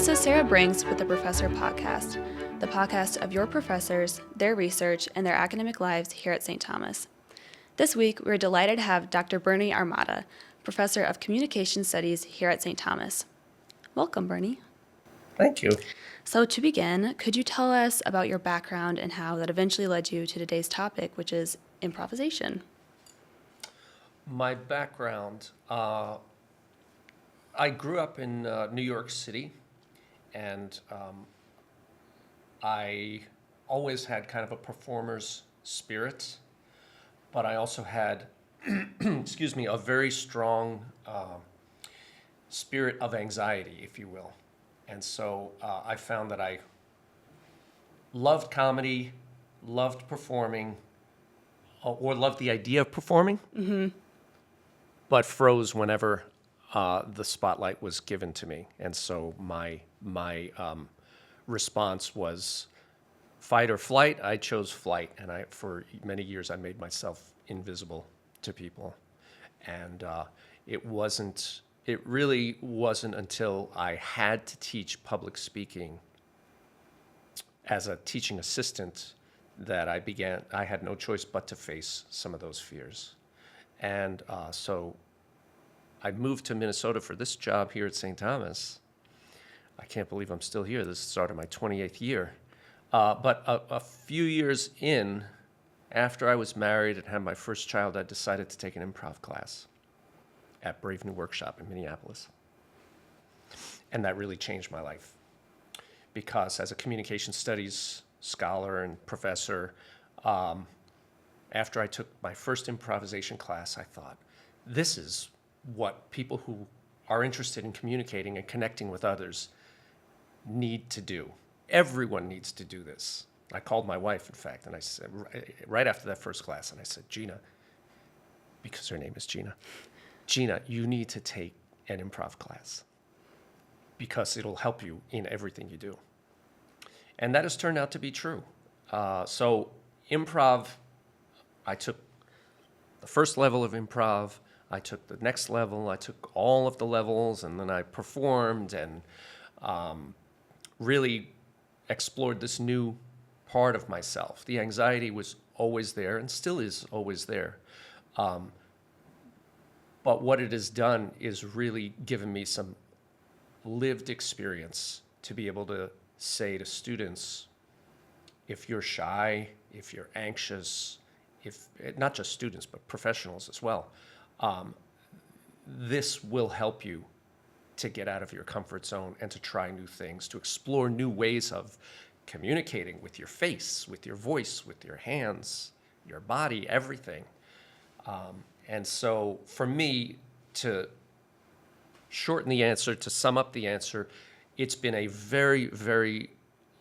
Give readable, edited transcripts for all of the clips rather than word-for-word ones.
This is Sarah Brinks with the Professor Podcast, the podcast of your professors, their research, and their academic lives here at St. Thomas. This week, we're delighted to have Dr. Bernie Armada, Professor of Communication Studies here at St. Thomas. Welcome, Bernie. Thank you. So to begin, could you tell us about your background and how that eventually led you to today's topic, which is improvisation? My background, I grew up in New York City, and I always had kind of a performer's spirit, but I also had, a very strong spirit of anxiety, if you will. And so I found that I loved comedy, loved performing, or loved the idea of performing, but froze whenever the spotlight was given to me. And so my response was fight or flight. I chose flight, and for many years I made myself invisible to people. And it really wasn't until I had to teach public speaking as a teaching assistant that I had no choice but to face some of those fears. And so I moved to Minnesota for this job here at St. Thomas. I can't believe I'm still here. This is the start of my 28th year. But a few years in, after I was married and had my first child, I decided to take an improv class at Brave New Workshop in Minneapolis. And that really changed my life. Because as a communication studies scholar and professor, after I took my first improvisation class, I thought, this is what people who are interested in communicating and connecting with others need to do. Everyone needs to do this. I called my wife, in fact, and I said, right after that first class, and I said, Gina, because her name is Gina, you need to take an improv class because it'll help you in everything you do. And that has turned out to be true. So improv, I took the first level of improv, I took the next level, I took all of the levels, and then I performed and really explored this new part of myself. The anxiety was always there and still is always there. But what it has done is really given me some lived experience to be able to say to students, if you're shy, if you're anxious, if not just students, but professionals as well, this will help you to get out of your comfort zone and to try new things, to explore new ways of communicating with your face, with your voice, with your hands, your body, everything. And so for me, to shorten the answer, to sum up the answer, it's been a very, very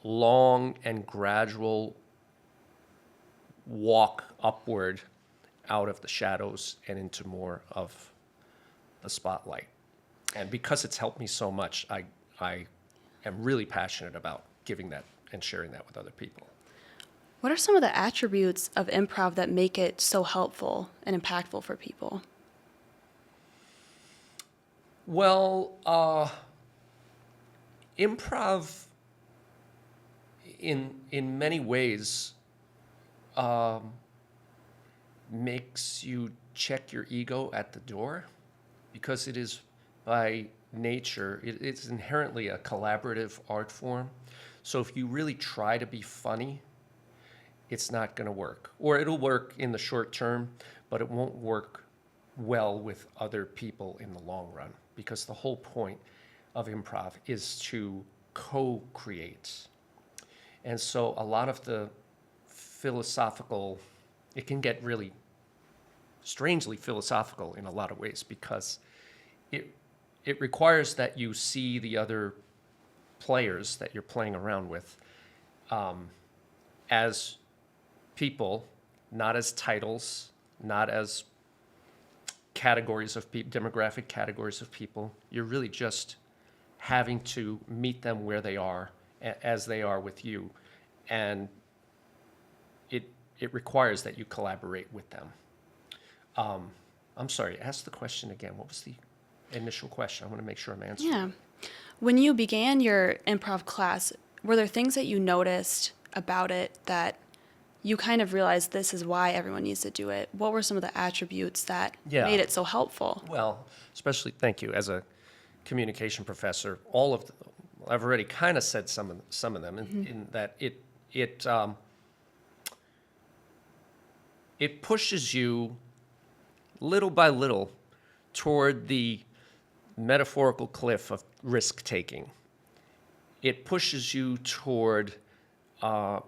long and gradual walk upward out of the shadows and into more of the spotlight. And because it's helped me so much, I am really passionate about giving that and sharing that with other people. What are some of the attributes of improv that make it so helpful and impactful for people? Well, improv in many ways makes you check your ego at the door, because it is by nature, it's inherently a collaborative art form. So if you really try to be funny, it's not going to work. Or it'll work in the short term, but it won't work well with other people in the long run, because the whole point of improv is to co-create. And so a lot of the philosophical, it can get really strangely philosophical in a lot of ways, because it requires that you see the other players that you're playing around with as people, not as titles, not as categories of people, demographic categories of people. You're really just having to meet them where they are, as they are with you. And it requires that you collaborate with them. I'm sorry, ask the question again. What was the initial question? I want to make sure I'm answering. Yeah. When you began your improv class, were there things that you noticed about it that you kind of realized this is why everyone needs to do it? What were some of the attributes that Yeah. made it so helpful? Well, especially, thank you, as a communication professor, I've already kind of said some of them in that it pushes you little by little toward the metaphorical cliff of risk taking. It pushes you toward the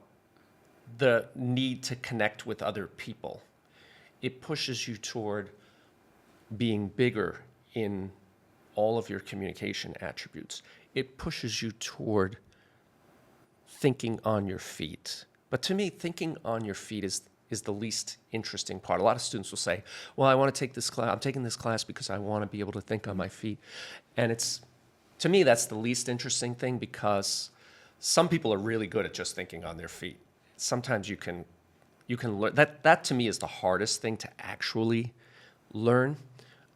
need to connect with other people. It pushes you toward being bigger in all of your communication attributes. It pushes you toward thinking on your feet. But to me, thinking on your feet is the least interesting part. A lot of students will say, well, I want to take this class. I'm taking this class because I want to be able to think on my feet. And to me, that's the least interesting thing, because some people are really good at just thinking on their feet. Sometimes you can learn. That to me is the hardest thing to actually learn.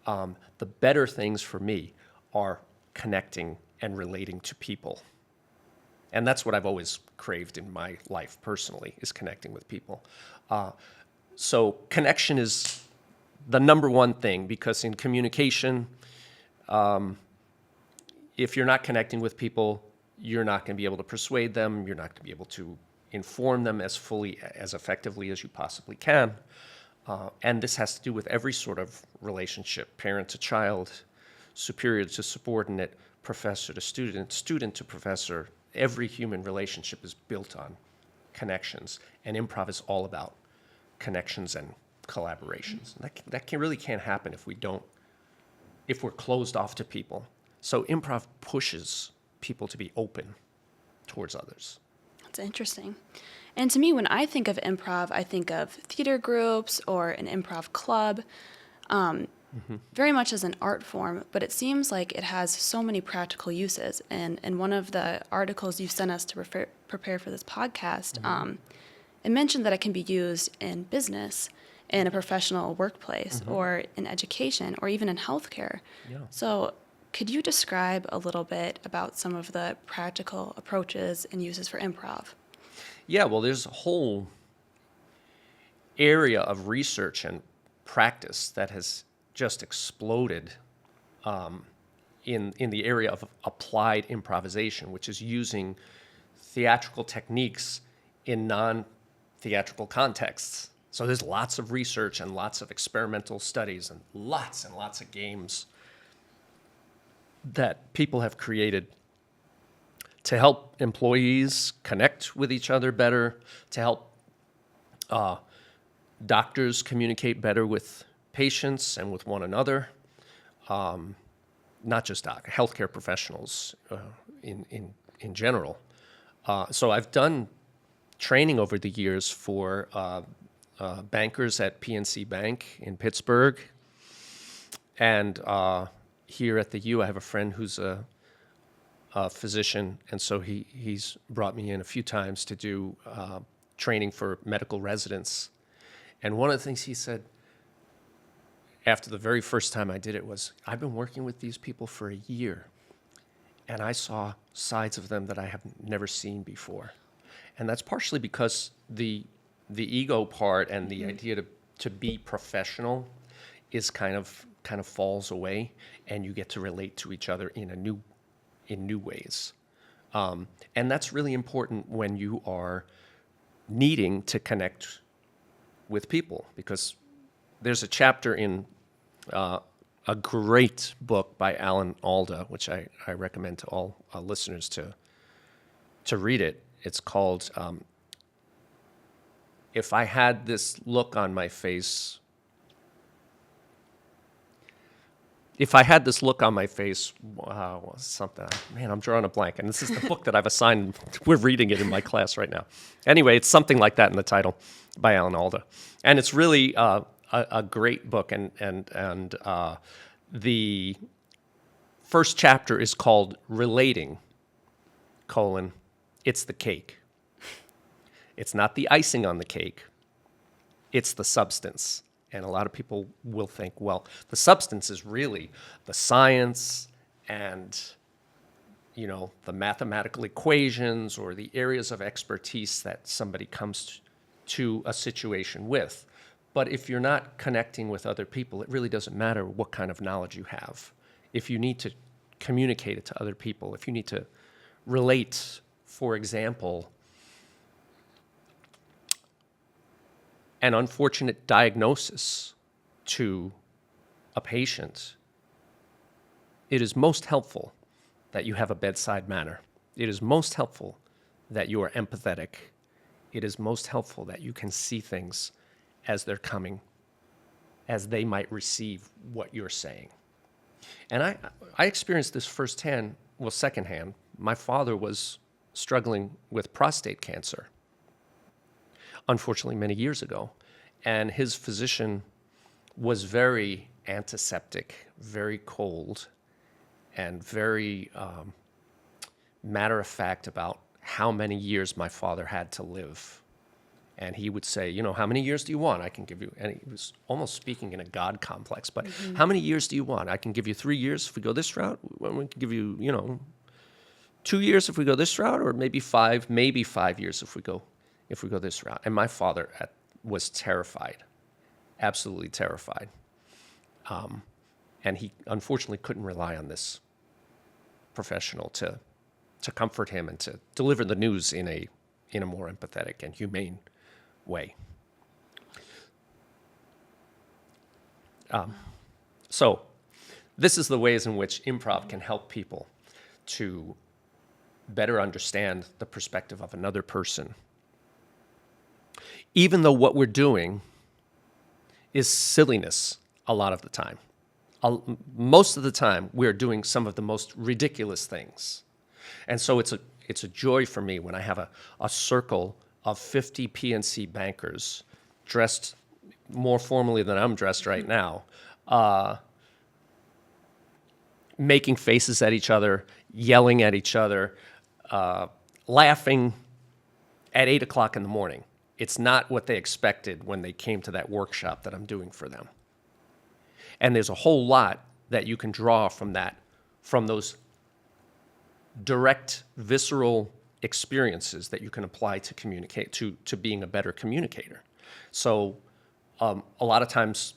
The better things for me are connecting and relating to people. And that's what I've always craved in my life personally, is connecting with people. So connection is the number one thing, because in communication, if you're not connecting with people, you're not going to be able to persuade them. You're not going to be able to inform them as fully, as effectively as you possibly can. And this has to do with every sort of relationship: parent to child, superior to subordinate, professor to student, student to professor. Every human relationship is built on connections, and improv is all about connections and collaborations. And that really can't happen if we're closed off to people. So improv pushes people to be open towards others. That's interesting. And to me, when I think of improv, I think of theater groups or an improv club, very much as an art form, but it seems like it has so many practical uses. And in one of the articles you sent us to prepare for this podcast, it mentioned that it can be used in business, in a professional workplace, or in education, or even in healthcare. Yeah. So could you describe a little bit about some of the practical approaches and uses for improv? Yeah, well, there's a whole area of research and practice that has just exploded in the area of applied improvisation, which is using theatrical techniques in non-theatrical contexts. So there's lots of research and lots of experimental studies and lots of games that people have created to help employees connect with each other better, to help doctors communicate better with patients and with one another, not just healthcare professionals in general. So I've done training over the years for bankers at PNC Bank in Pittsburgh, and here at the U, I have a friend who's a physician, and so he's brought me in a few times to do training for medical residents. And one of the things he said after the very first time I did it was, I've been working with these people for a year, and I saw sides of them that I have never seen before. And that's partially because the ego part and the idea to be professional is kind of falls away, and you get to relate to each other in new ways. And that's really important when you are needing to connect with people, because there's a chapter in a great book by Alan Alda, which I recommend to all listeners to read it. It's called If I Had This Look on My Face. If I Had This Look on My Face, something, man, I'm drawing a blank. And this is the book that I've assigned. We're reading it in my class right now. Anyway, it's something like that in the title by Alan Alda. And it's really a great book. And the first chapter is called Relating, it's the cake. It's not the icing on the cake. It's the substance. And a lot of people will think, well, the substance is really the science and, the mathematical equations or the areas of expertise that somebody comes to a situation with. But if you're not connecting with other people, it really doesn't matter what kind of knowledge you have. If you need to communicate it to other people, if you need to relate, for example, an unfortunate diagnosis to a patient, it is most helpful that you have a bedside manner. It is most helpful that you are empathetic. It is most helpful that you can see things as they're coming, as they might receive what you're saying. And I experienced this firsthand, well, secondhand. My father was struggling with prostate cancer, unfortunately, many years ago. And his physician was very antiseptic, very cold, and very matter of fact about how many years my father had to live. And he would say, how many years do you want? I can give you, and he was almost speaking in a God complex, but how many years do you want? I can give you 3 years if we go this route. We can give you, 2 years if we go this route, or maybe 5 years if we go this route. And my father was terrified, absolutely terrified. And he unfortunately couldn't rely on this professional to comfort him and to deliver the news in a more empathetic and humane way. So this is the ways in which improv can help people to better understand the perspective of another person. Even though what we're doing is silliness a lot of the time. Most of the time, we're doing some of the most ridiculous things. And so it's a joy for me when I have a circle of 50 PNC bankers dressed more formally than I'm dressed right now, making faces at each other, yelling at each other, laughing at 8 o'clock in the morning. It's not what they expected when they came to that workshop that I'm doing for them. And there's a whole lot that you can draw from those direct, visceral experiences that you can apply to communicate, to being a better communicator. So a lot of times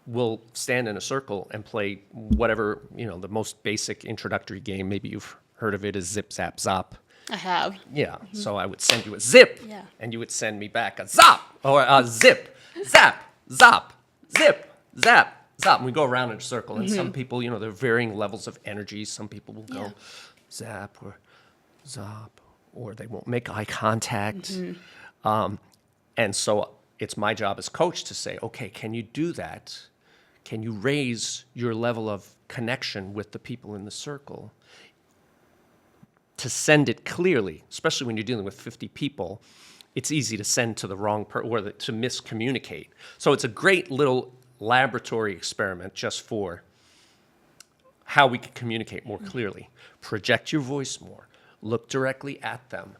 we'll stand in a circle and play whatever, the most basic introductory game. Maybe you've heard of it as Zip Zap Zop. I have. Yeah, so I would send you a zip, and you would send me back a zop, or a zip, zap, zop, zip, zap, zop. And we go around in a circle, and some people, there are varying levels of energy. Some people will go zap or zop, or they won't make eye contact. And so it's my job as coach to say, okay, can you do that? Can you raise your level of connection with the people in the circle to send it clearly, especially when you're dealing with 50 people? It's easy to send to the wrong person or to miscommunicate. So it's a great little laboratory experiment just for how we can communicate more clearly. Project your voice more. Look directly at them.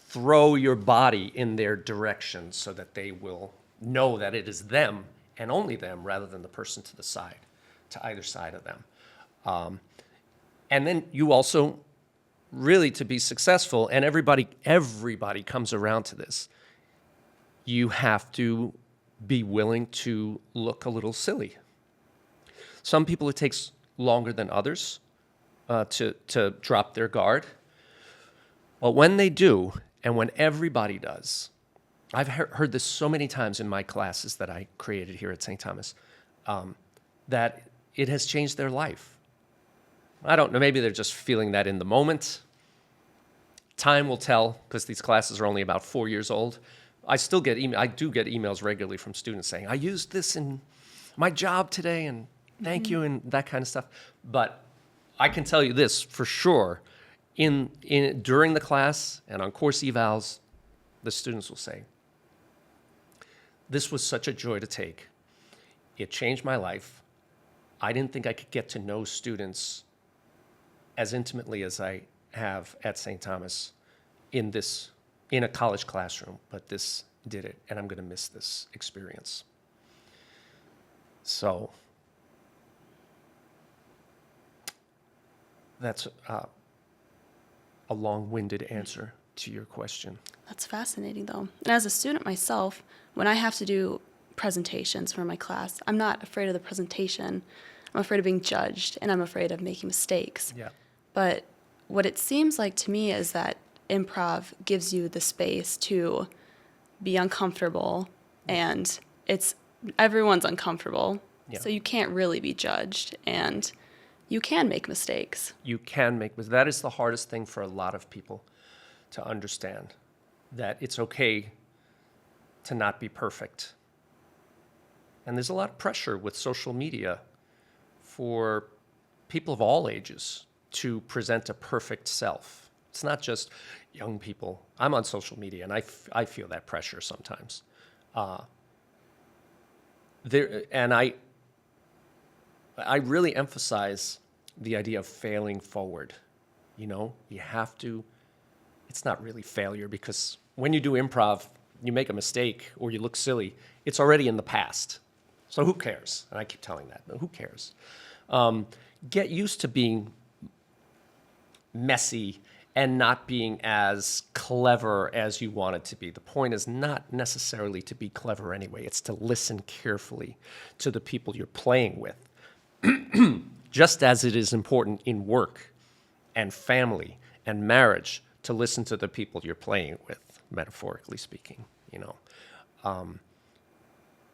Throw your body in their direction so that they will know that it is them and only them rather than the person to the side, to either side of them. And then you also, really to be successful, and everybody comes around to this, you have to be willing to look a little silly. Some people, it takes longer than others to drop their guard. But when they do, and when everybody does, I've heard this so many times in my classes that I created here at St. Thomas, that it has changed their life. I don't know, maybe they're just feeling that in the moment. Time will tell, because these classes are only about 4 years old. I do get emails regularly from students saying, I used this in my job today, and thank you, and that kind of stuff. But I can tell you this for sure, during the class and on course evals, the students will say, this was such a joy to take. It changed my life. I didn't think I could get to know students as intimately as I have at St. Thomas in a college classroom, but this did it, and I'm going to miss this experience. So That's a long-winded answer to your question. That's fascinating, though. And as a student myself, when I have to do presentations for my class, I'm not afraid of the presentation. I'm afraid of being judged, and I'm afraid of making mistakes. Yeah. But what it seems like to me is that improv gives you the space to be uncomfortable, and everyone's uncomfortable, Yeah. so you can't really be judged, and you can make mistakes. You can make, but that is the hardest thing for a lot of people to understand, that it's okay to not be perfect. And there's a lot of pressure with social media for people of all ages to present a perfect self. It's not just young people. I'm on social media, and I feel that pressure sometimes. I really emphasize the idea of failing forward. You have to, it's not really failure, because when you do improv, you make a mistake or you look silly, it's already in the past. So who cares? And I keep telling that, but who cares? Get used to being messy and not being as clever as you want it to be. The point is not necessarily to be clever anyway. It's to listen carefully to the people you're playing with. Just as it is important in work and family and marriage to listen to the people you're playing with, metaphorically speaking,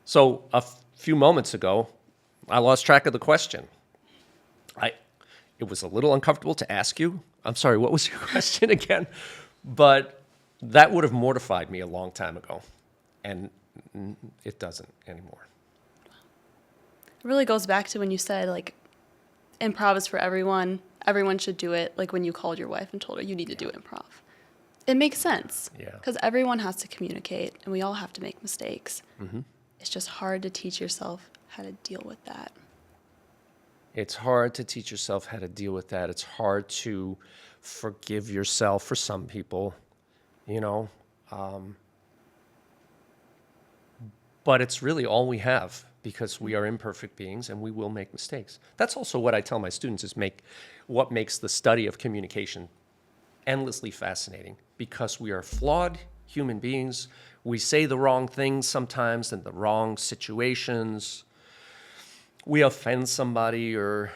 So a few moments ago, I lost track of the question. It was a little uncomfortable to ask you. I'm sorry, what was your question again? But that would have mortified me a long time ago, and it doesn't anymore. It really goes back to when you said, like, improv is for everyone. Everyone should do it, like when you called your wife and told her you need to do improv. It makes sense. Yeah. Because everyone has to communicate, and we all have to make mistakes. Mm-hmm. It's just hard to teach yourself how to deal with that. It's hard to teach yourself how to deal with that. It's hard to forgive yourself for some people, but it's really all we have, because we are imperfect beings and we will make mistakes. That's also what I tell my students, is what makes the study of communication endlessly fascinating, because we are flawed human beings. We say the wrong things sometimes in the wrong situations. We offend somebody or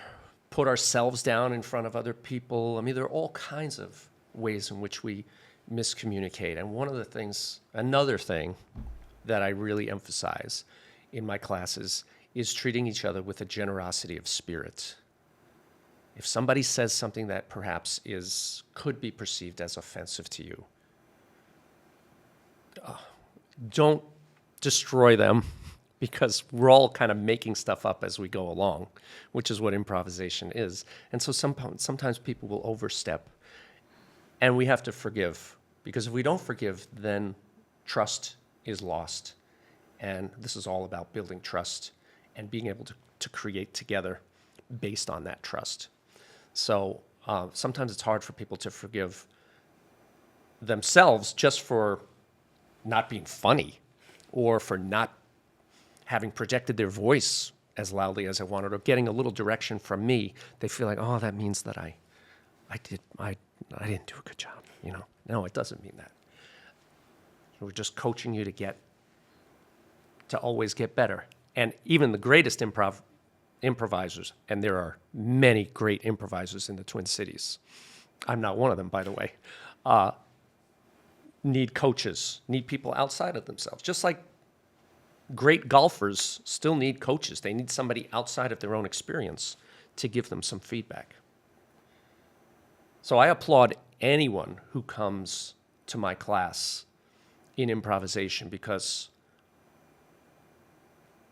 put ourselves down in front of other people. I mean, there are all kinds of ways in which we miscommunicate. And another thing that I really emphasize in my classes is treating each other with a generosity of spirit. If somebody says something that perhaps could be perceived as offensive to you, don't destroy them, because we're all kind of making stuff up as we go along, which is what improvisation is. And so sometimes people will overstep, and we have to forgive, because if we don't forgive, then trust is lost. And this is all about building trust and being able to create together based on that trust. So sometimes it's hard for people to forgive themselves just for not being funny, or for not having projected their voice as loudly as I wanted, or getting a little direction from me. They feel like, oh, that means that I didn't do a good job. No, it doesn't mean that. We're just coaching you to always get better. And even the greatest improvisers, and there are many great improvisers in the Twin Cities, I'm not one of them, by the way, need coaches, need people outside of themselves. Just like great golfers still need coaches. They need somebody outside of their own experience to give them some feedback. So I applaud anyone who comes to my class in improvisation, because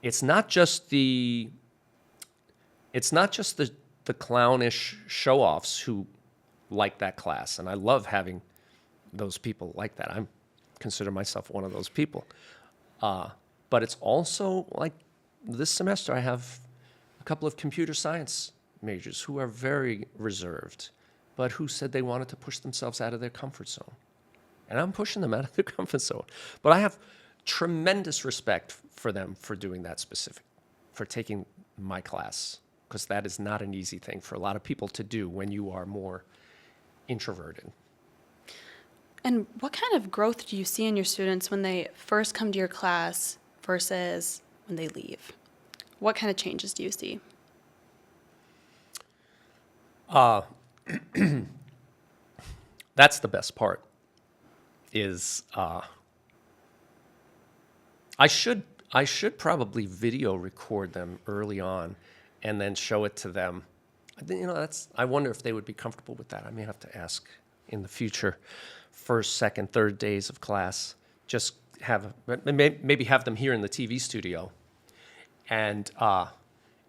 it's not just the clownish show-offs who like that class, and I love having those people like that. I consider myself one of those people. But it's also like this semester I have a couple of computer science majors who are very reserved, but who said they wanted to push themselves out of their comfort zone. And I'm pushing them out of their comfort zone. But I have tremendous respect for them for doing that for taking my class. because that is not an easy thing for a lot of people to do when you are more introverted. And what kind of growth do you see in your students when they first come to your class versus when they leave? What kind of changes do you see? That's the best part. Is I should probably video record them early on, and then show it to them. I wonder if they would be comfortable with that. I may have to ask in the future, first, second, third days of class. Just maybe have them here in the TV studio, and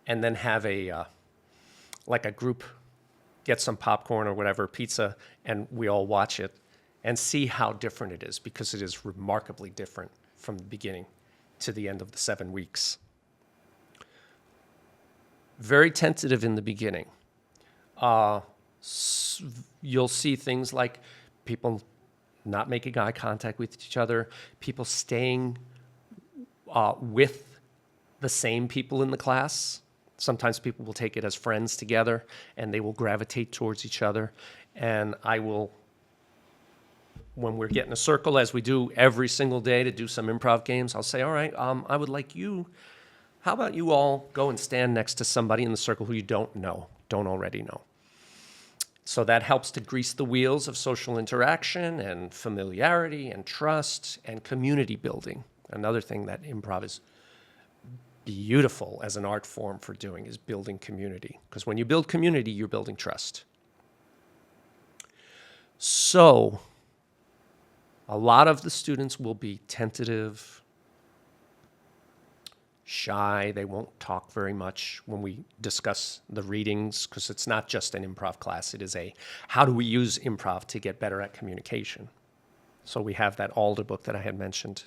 then have a group get some popcorn or whatever, pizza, and we all watch it and see how different it is, because it is remarkably different from the beginning to the end of the 7 weeks. Very tentative in the beginning. You'll see things like people not making eye contact with each other, people staying with the same people in the class. Sometimes people will take it as friends together, and they will gravitate towards each other. And I will, when we're getting a circle, as we do every single day to do some improv games, I'll say, all right, I would like you, how about you all go and stand next to somebody in the circle who you don't already know. So that helps to grease the wheels of social interaction and familiarity and trust and community building. Another thing that improv is beautiful as an art form for doing is building community. Because when you build community, you're building trust. So a lot of the students will be tentative, shy. They won't talk very much when we discuss the readings, because it's not just an improv class. It is how do we use improv to get better at communication? So we have that Alder book that I had mentioned.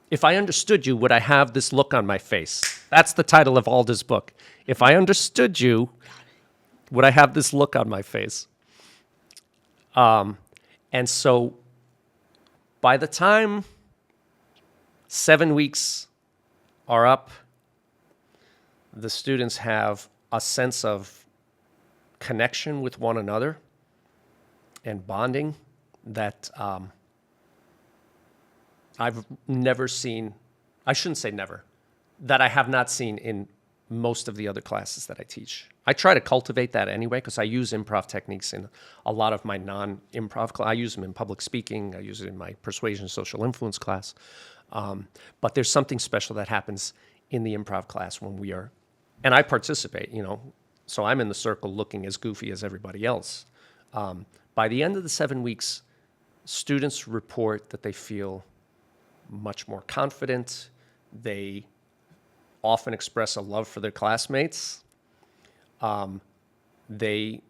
If I understood you, would I have this look on my face? That's the title of Alder's book. If I understood you, would I have this look on my face? And so by the time 7 weeks are up, the students have a sense of connection with one another and bonding that I've never seen, I shouldn't say never, that I have not seen in most of the other classes that I teach. I try to cultivate that anyway, because I use improv techniques in a lot of my non-improv classes. I use them in public speaking. I use it in my persuasion social influence class. But there's something special that happens in the improv class when we are, and I participate, so I'm in the circle looking as goofy as everybody else. By the end of the 7 weeks, students report that they feel much more confident. They often express a love for their classmates. They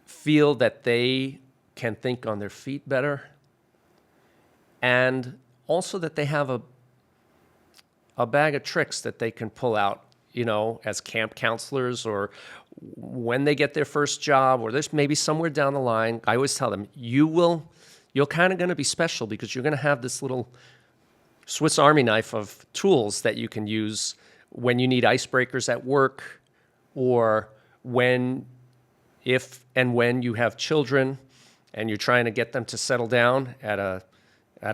feel that they can think on their feet better, and also that they have a bag of tricks that they can pull out, as camp counselors, or when they get their first job, or there's maybe somewhere down the line. I always tell them, you're kind of going to be special, because you're going to have this little Swiss Army knife of tools that you can use when you need icebreakers at work, or if and when you have children and you're trying to get them to settle down at a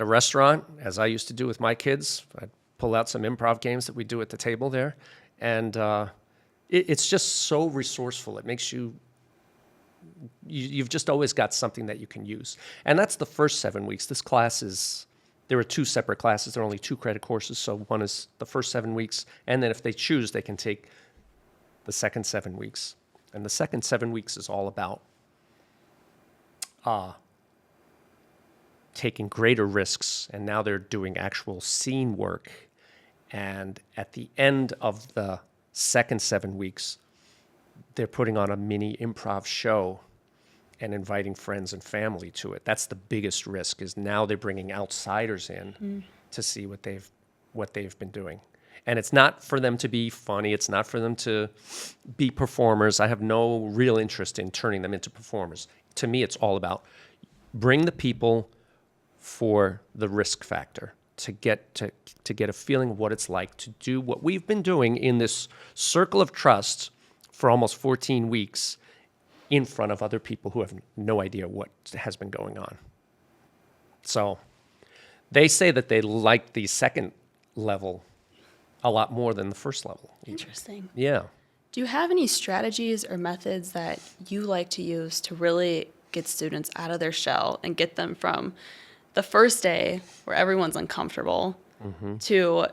restaurant, as I used to do with my kids. I'd pull out some improv games that we do at the table there. And it's just so resourceful. It makes you've just always got something that you can use. And that's the first 7 weeks. This class there are 2 separate classes. There are only 2 credit courses. So one is the first 7 weeks. And then if they choose, they can take the second 7 weeks. And the second 7 weeks is all about taking greater risks. And now they're doing actual scene work. And at the end of the second 7 weeks, they're putting on a mini improv show and inviting friends and family to it. That's the biggest risk, is now they're bringing outsiders in to see what they've been doing. And it's not for them to be funny. It's not for them to be performers. I have no real interest in turning them into performers. To me, it's all about bring the people for the risk factor, to get a feeling of what it's like to do what we've been doing in this circle of trust for almost 14 weeks in front of other people who have no idea what has been going on. So they say that they like the second level a lot more than the first level. Interesting. Yeah. Do you have any strategies or methods that you like to use to really get students out of their shell and get them from the first day where everyone's uncomfortable to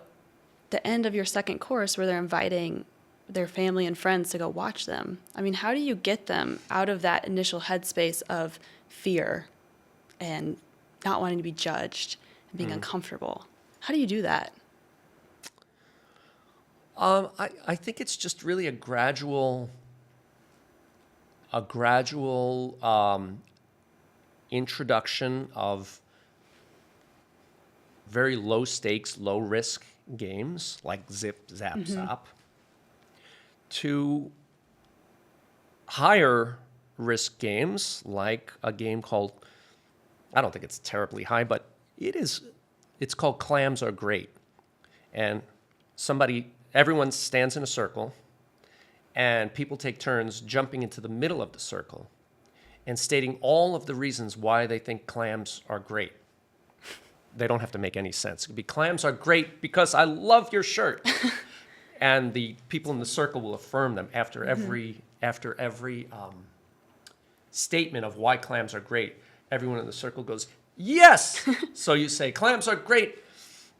the end of your second course where they're inviting their family and friends to go watch them? I mean, how do you get them out of that initial headspace of fear and not wanting to be judged and being uncomfortable? How do you do that? I think it's just really a gradual introduction of very low stakes, low risk games like Zip Zap Zop to higher risk games like a game called, I don't think it's terribly high, but it's called Clams Are Great. And everyone stands in a circle, and people take turns jumping into the middle of the circle and stating all of the reasons why they think clams are great. They don't have to make any sense. It could be, clams are great because I love your shirt. And the people in the circle will affirm them after every statement of why clams are great. Everyone in the circle goes, yes! So you say, clams are great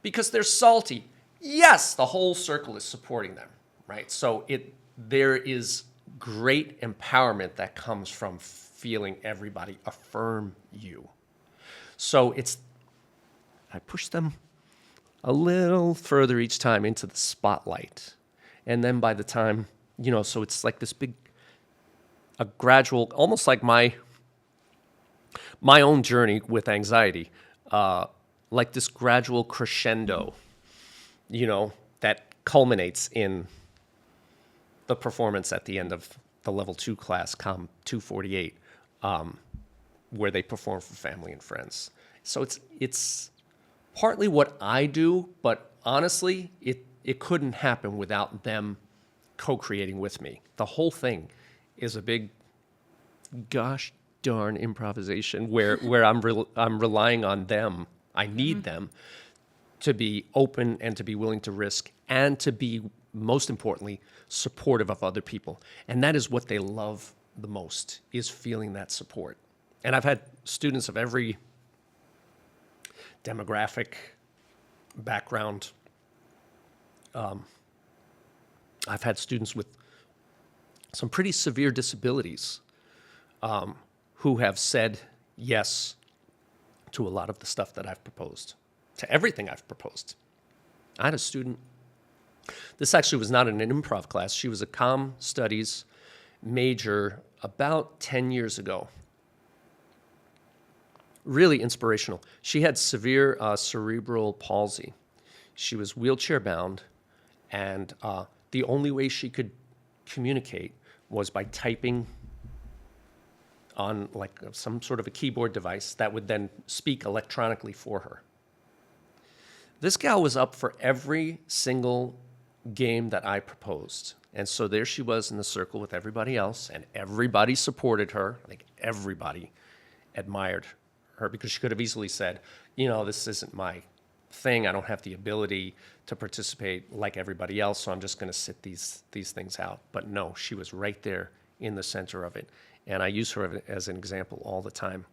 because they're salty. Yes! The whole circle is supporting them, right? So there is great empowerment that comes from feeling everybody affirm you. So I push them a little further each time into the spotlight. And then by the time, so it's like this a gradual, almost like my own journey with anxiety, like this gradual crescendo, that culminates in the performance at the end of the level 2 class, Com 248, where they perform for family and friends. So it's partly what I do, but honestly, it couldn't happen without them co-creating with me. The whole thing is a big, gosh darn improvisation where I'm relying on them. I need them to be open and to be willing to risk and to be, most importantly, supportive of other people. And that is what they love the most, is feeling that support. And I've had students of every demographic background. I've had students with some pretty severe disabilities who have said yes to a lot of the stuff that I've proposed, to everything I've proposed. I had a student, this actually was not in an improv class, she was a comm studies major about 10 years ago. Really inspirational. She had severe cerebral palsy. She was wheelchair bound, and the only way she could communicate was by typing on like some sort of a keyboard device that would then speak electronically for her. This gal was up for every single game that I proposed. And so there she was in the circle with everybody else, and everybody supported her. I think everybody admired her, because she could have easily said, this isn't my thing. I don't have the ability to participate like everybody else, so I'm just going to sit these things out. But no, she was right there in the center of it. And I use her as an example all the time.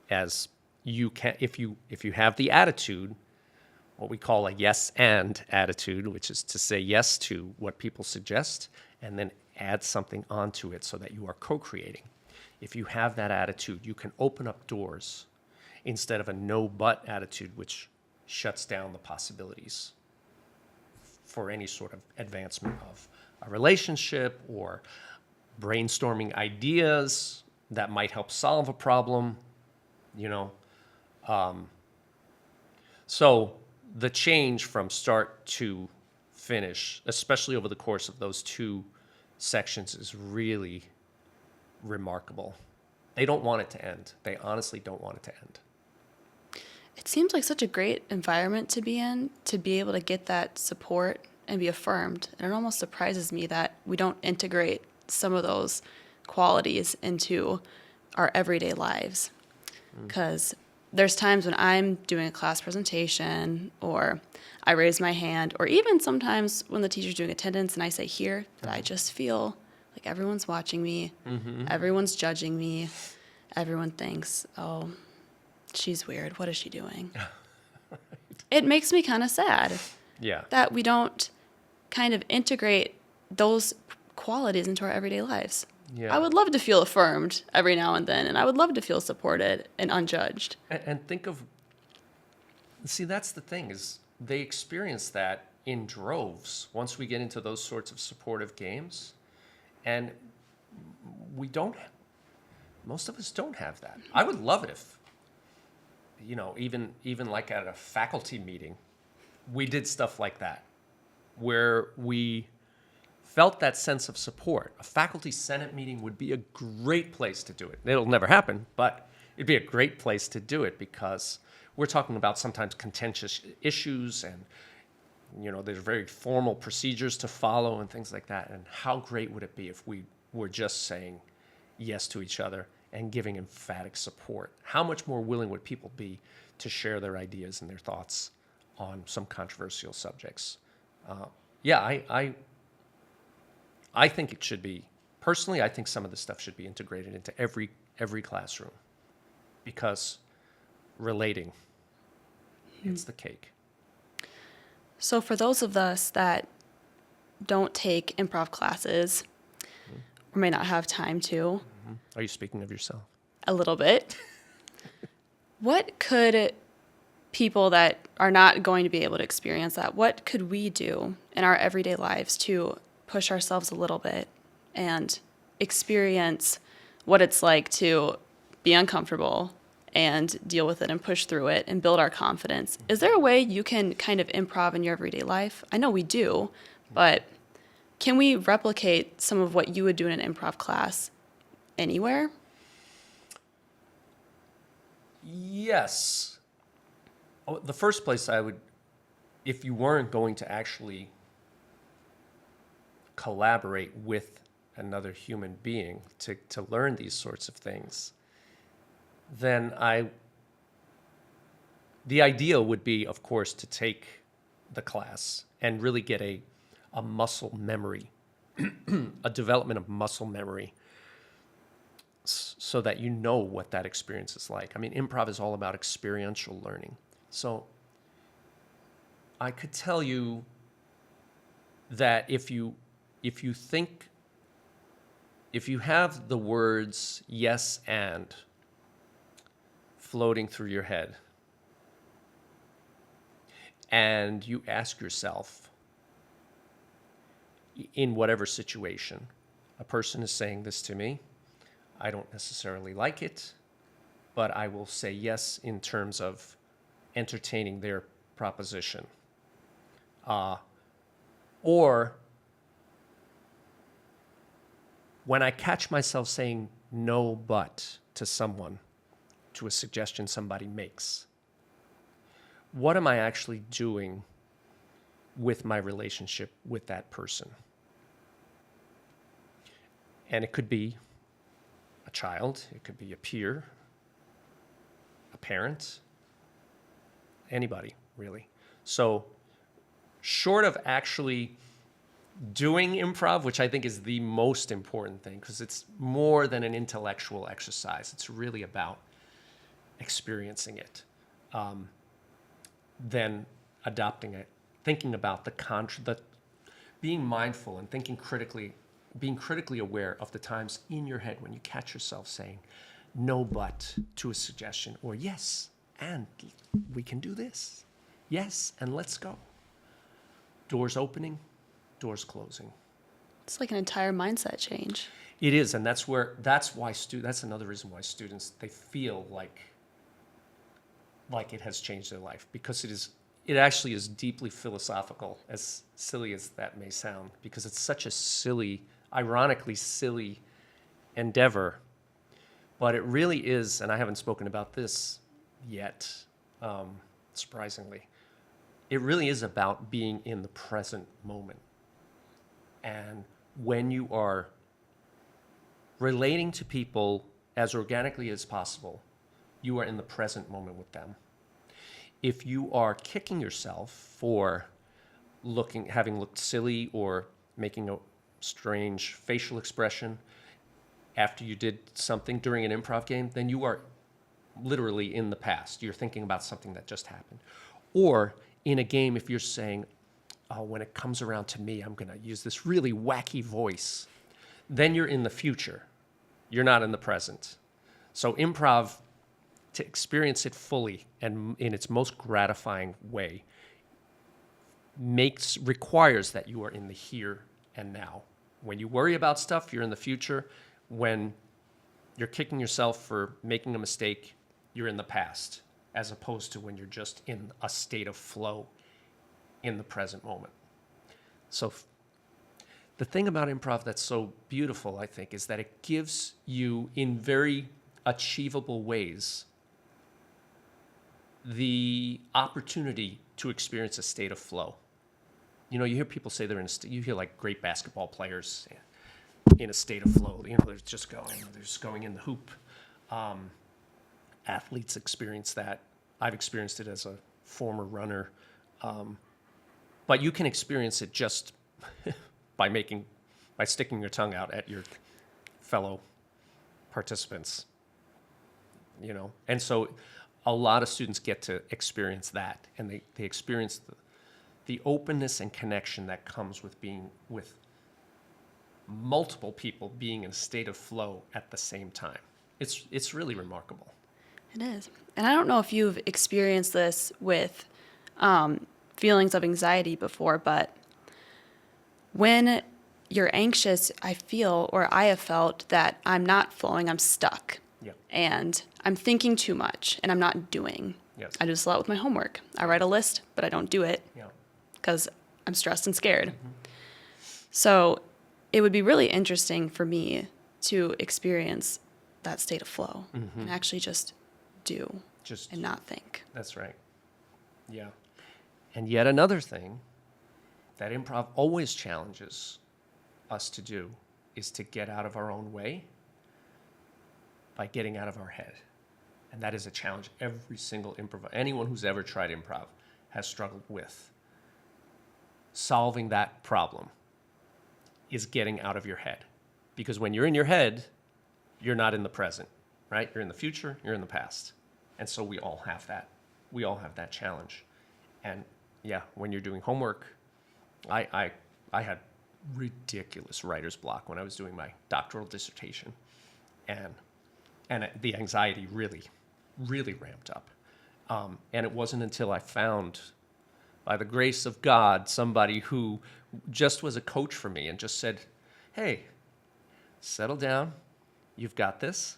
As you can, if you have the attitude, what we call a yes and attitude, which is to say yes to what people suggest and then add something onto it so that you are co-creating. If you have that attitude, you can open up doors instead of a no-but attitude, which shuts down the possibilities for any sort of advancement of a relationship or brainstorming ideas that might help solve a problem, So the change from start to finish, especially over the course of those 2 sections, is really remarkable. They don't want it to end. They honestly don't want it to end. it seems like such a great environment to be in, to be able to get that support and be affirmed. And it almost surprises me that we don't integrate some of those qualities into our everyday lives. Because there's times when I'm doing a class presentation or I raise my hand, or even sometimes when the teacher's doing attendance and I say here, that I just feel like everyone's watching me, everyone's judging me, everyone thinks, oh, she's weird. What is she doing? It makes me kind of sad Yeah. that we don't kind of integrate those qualities into our everyday lives. Yeah. I would love to feel affirmed every now and then, and I would love to feel supported and unjudged. And think of, see, that's the thing, is they experience that in droves once we get into those sorts of supportive games. And we don't, most of us don't have that. I would love it if, you know, even like at a faculty meeting, we did stuff like that, where we felt that sense of support. A faculty senate meeting would be a great place to do it. It'll never happen, but it'd be a great place to do it because we're talking about sometimes contentious issues, and you know, there's very formal procedures to follow and things like that. And how great would it be if we were just saying yes to each other and giving emphatic support? How much more willing would people be to share their ideas and their thoughts on some controversial subjects? I think it should be, personally, I think some of this stuff should be integrated into every classroom, because relating, it's the cake. So for those of us that don't take improv classes, or may not have time to, Are you speaking of yourself? a little bit, what could people that are not going to be able to experience that, what could we do in our everyday lives to push ourselves a little bit and experience what it's like to be uncomfortable and deal with it and push through it and build our confidence? Is there a way you can kind of improv in your everyday life? I know we do, but can we replicate some of what you would do in an improv class anywhere? Yes. Oh, the first place I would, if you weren't going to actually collaborate with another human being to learn these sorts of things, then the ideal would be, of course, to take the class and really get a muscle memory, a development of muscle memory, so that you know what that experience is like. I mean, improv is all about experiential learning. So I could tell you that if you have the words yes and floating through your head, and you ask yourself, in whatever situation, a person is saying this to me, I don't necessarily like it, but I will say yes in terms of entertaining their proposition. Or when I catch myself saying no but to someone, to a suggestion somebody makes, what am I actually doing with my relationship with that person? And it could be a child, it could be a peer, a parent, anybody, really. So short of actually doing improv, which I think is the most important thing, because it's more than an intellectual exercise. It's really about experiencing it, then adopting it, thinking about being mindful and thinking critically, being critically aware of the times in your head when you catch yourself saying no but to a suggestion, or yes, and we can do this. Yes, and let's go. Doors opening, doors closing. It's like an entire mindset change. It is, and that's another reason why students, they feel like it has changed their life, because it actually is deeply philosophical, as silly as that may sound, because it's such a silly, ironically silly endeavor. But it really is, and I haven't spoken about this yet, surprisingly. It really is about being in the present moment. And when you are relating to people as organically as possible, you are in the present moment with them. If you are kicking yourself for having looked silly or making a strange facial expression after you did something during an improv game, then you are literally in the past. You're thinking about something that just happened. Or in a game, if you're saying, oh, when it comes around to me, I'm going to use this really wacky voice, then you're in the future. You're not in the present. So improv, to experience it fully and in its most gratifying way, requires that you are in the here and now. When you worry about stuff, you're in the future. When you're kicking yourself for making a mistake, you're in the past, as opposed to when you're just in a state of flow in the present moment. So the thing about improv that's so beautiful, I think, is that it gives you, in very achievable ways, the opportunity to experience a state of flow. You know, you hear people say they're you hear like great basketball players in a state of flow. You know, they're just going in the hoop. Athletes experience that. I've experienced it as a former runner. But you can experience it just by sticking your tongue out at your fellow participants, you know. And so a lot of students get to experience that, and they experience the openness and connection that comes with being with multiple people being in a state of flow at the same time. It's really remarkable. It is. And I don't know if you've experienced this with feelings of anxiety before, but when you're anxious, I have felt that I'm not flowing, I'm stuck. Yeah. And I'm thinking too much and I'm not doing. Yes. I do this a lot with my homework. I write a list, but I don't do it because I'm stressed and scared. Mm-hmm. So it would be really interesting for me to experience that state of flow and actually just do and not think. That's right. Yeah. And yet another thing that improv always challenges us to do is to get out of our own way by getting out of our head. And that is a challenge every single anyone who's ever tried improv has struggled with. Solving that problem is getting out of your head. Because when you're in your head, you're not in the present, right? You're in the future, you're in the past. And so we all have that. We all have that challenge. And yeah, when you're doing homework, I had ridiculous writer's block when I was doing my doctoral dissertation. And the anxiety really, really ramped up. And it wasn't until I found, by the grace of God, somebody who just was a coach for me and just said, hey, settle down. You've got this.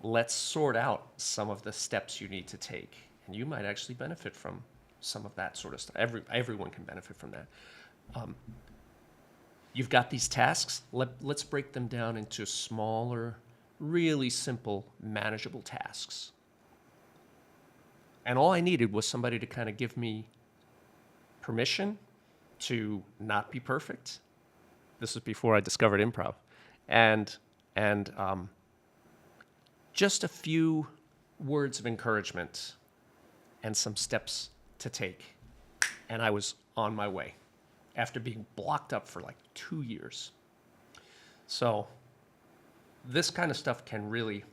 Let's sort out some of the steps you need to take. And you might actually benefit from some of that sort of stuff. Everyone can benefit from that. You've got these tasks. Let's break them down into smaller, really simple, manageable tasks. And all I needed was somebody to kind of give me permission to not be perfect. This was before I discovered improv. And just a few words of encouragement and some steps to take. And I was on my way after being blocked up for like 2 years. So this kind of stuff can really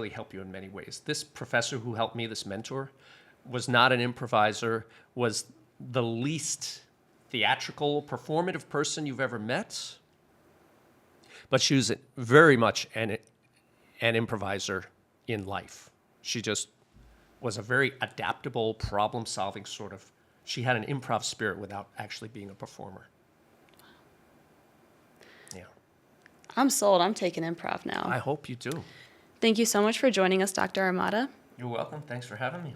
help you in many ways. This professor who helped me, this mentor, was not an improviser, was the least theatrical, performative person you've ever met. But she was very much an improviser in life. She just was a very adaptable, problem-solving sort of. She had an improv spirit without actually being a performer. Yeah. I'm sold. I'm taking improv now. I hope you do. Thank you so much for joining us, Dr. Armada. You're welcome. Thanks for having me.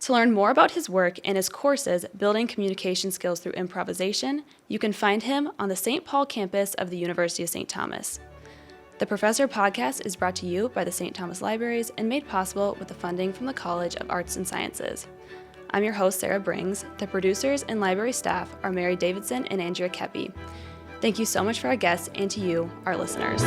To learn more about his work and his courses, Building Communication Skills Through Improvisation, you can find him on the St. Paul campus of the University of St. Thomas. The Professor Podcast is brought to you by the St. Thomas Libraries and made possible with the funding from the College of Arts and Sciences. I'm your host, Sarah Brings. The producers and library staff are Mary Davidson and Andrea Kepi. Thank you so much for our guests and to you, our listeners.